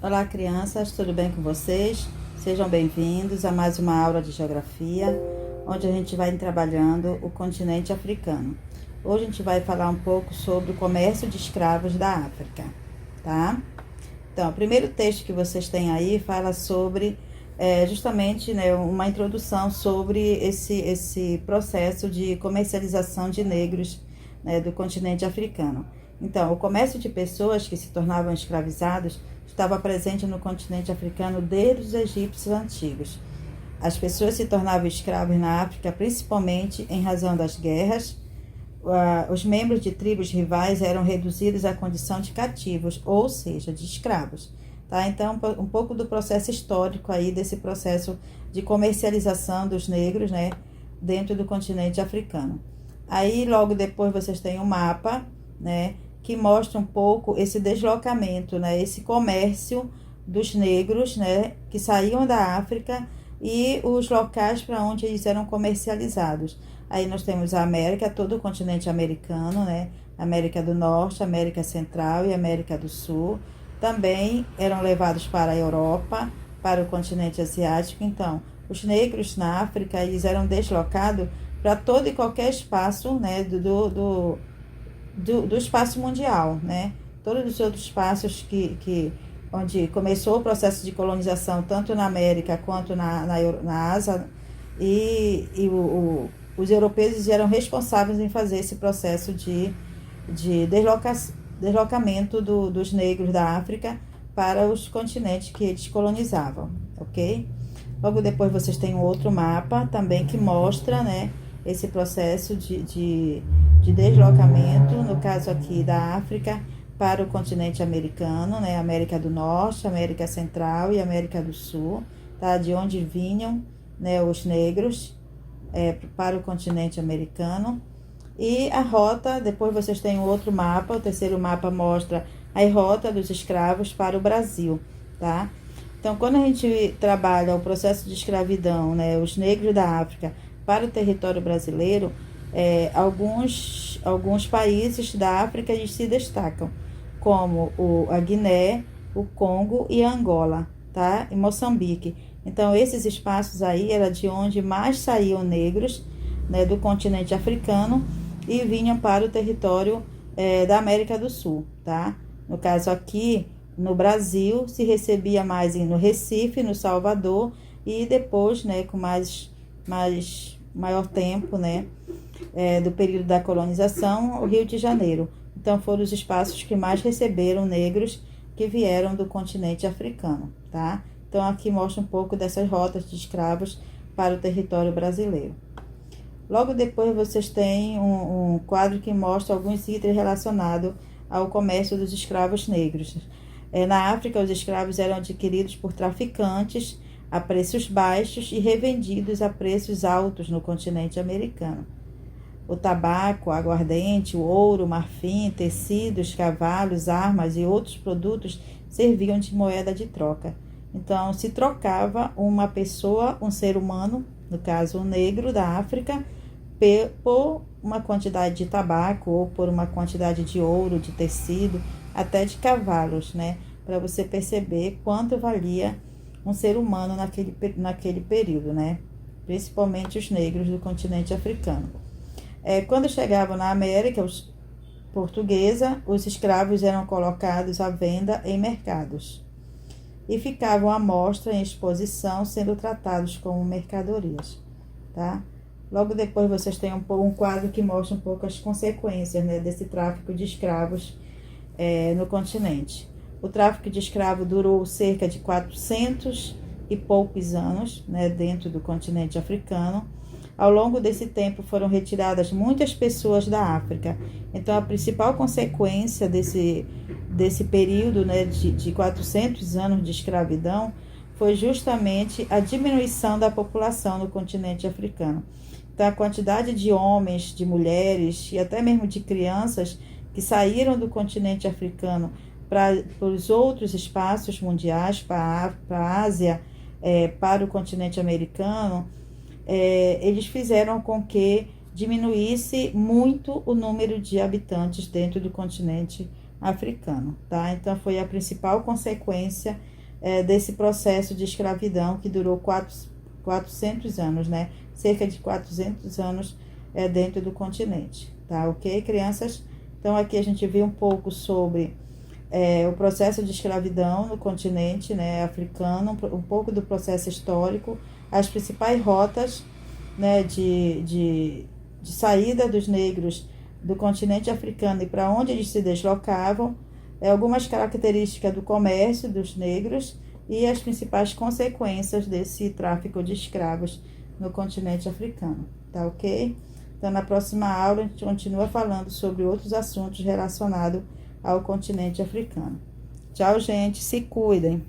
Olá, crianças, tudo bem com vocês? Sejam bem-vindos a mais uma aula de geografia, onde a gente vai trabalhando o continente africano. Hoje a gente vai falar um pouco sobre o comércio de escravos da África, tá? Então, o primeiro texto que vocês têm aí fala sobre justamente, né, uma introdução sobre esse processo de comercialização de negros, né, do continente africano. Então, o comércio de pessoas que se tornavam escravizados estava presente no continente africano desde os egípcios antigos. As pessoas se tornavam escravos na África principalmente em razão das guerras. Os membros de tribos rivais eram reduzidos à condição de cativos, ou seja, de escravos. Tá? Então, um pouco do processo histórico aí, desse processo de comercialização dos negros, né, dentro do continente africano. Aí, logo depois, vocês têm um mapa, né, que mostra um pouco esse deslocamento, né, esse comércio dos negros, né, que saíam da África e os locais para onde eles eram comercializados. Aí nós temos a América, todo o continente americano, né, América do Norte, América Central e América do Sul. Também eram levados para a Europa, para o continente asiático. Então, os negros na África, eles eram deslocados para todo e qualquer espaço, né, do espaço mundial, né? Todos os outros espaços onde começou o processo de colonização, tanto na América quanto na Ásia, os europeus eram responsáveis em fazer esse processo de deslocamento dos negros da África para os continentes que eles colonizavam, ok? Logo depois vocês têm um outro mapa também que mostra, né, esse processo de deslocamento, no caso aqui da África, para o continente americano, né, América do Norte, América Central e América do Sul, tá, de onde vinham, né, os negros para o continente americano. E a rota, depois vocês têm um outro mapa, o terceiro mapa mostra a rota dos escravos para o Brasil, tá? Então, quando a gente trabalha o processo de escravidão, né, os negros da África para o território brasileiro, alguns países da África eles se destacam, como a Guiné, o Congo e a Angola, tá? E Moçambique. Então, esses espaços aí era de onde mais saíam negros, né, do continente africano e vinham para o território da América do Sul, tá? No caso aqui, no Brasil, se recebia mais no Recife, no Salvador, e depois, né, com maior tempo, né, do período da colonização, o Rio de Janeiro. Então, foram os espaços que mais receberam negros que vieram do continente africano, tá? Então, aqui mostra um pouco dessas rotas de escravos para o território brasileiro. Logo depois, vocês têm um quadro que mostra alguns itens relacionados ao comércio dos escravos negros. Na África, os escravos eram adquiridos por traficantes a preços baixos e revendidos a preços altos no continente americano. O tabaco, aguardente, o ouro, marfim, tecidos, cavalos, armas e outros produtos serviam de moeda de troca. Então, se trocava uma pessoa, um ser humano, no caso um negro da África, por uma quantidade de tabaco ou por uma quantidade de ouro, de tecido, até de cavalos, né? Para você perceber quanto valia um ser humano naquele período, né? Principalmente os negros do continente africano. Quando chegavam na América portuguesa, os escravos eram colocados à venda em mercados e ficavam à mostra em exposição, sendo tratados como mercadorias, tá? Logo depois vocês têm um quadro que mostra um pouco as consequências, né, desse tráfico de escravos no continente. O tráfico de escravo durou cerca de 400 e poucos anos, né, dentro do continente africano. Ao longo desse tempo foram retiradas muitas pessoas da África. Então, a principal consequência desse período, né, de 400 anos de escravidão foi justamente a diminuição da população no continente africano. Então, a quantidade de homens, de mulheres e até mesmo de crianças que saíram do continente africano para os outros espaços mundiais, para a Ásia, para o continente americano, eles fizeram com que diminuísse muito o número de habitantes dentro do continente africano, tá? Então, foi a principal consequência desse processo de escravidão que durou 400 anos, né? Cerca de 400 anos dentro do continente, tá? Ok, crianças? Então, aqui a gente viu um pouco sobre o processo de escravidão no continente, né, africano, um pouco do processo histórico, as principais rotas, né, de saída dos negros do continente africano e para onde eles se deslocavam, algumas características do comércio dos negros e as principais consequências desse tráfico de escravos no continente africano, tá ok? Então, na próxima aula, a gente continua falando sobre outros assuntos relacionados ao continente africano. Tchau, gente. Se cuidem.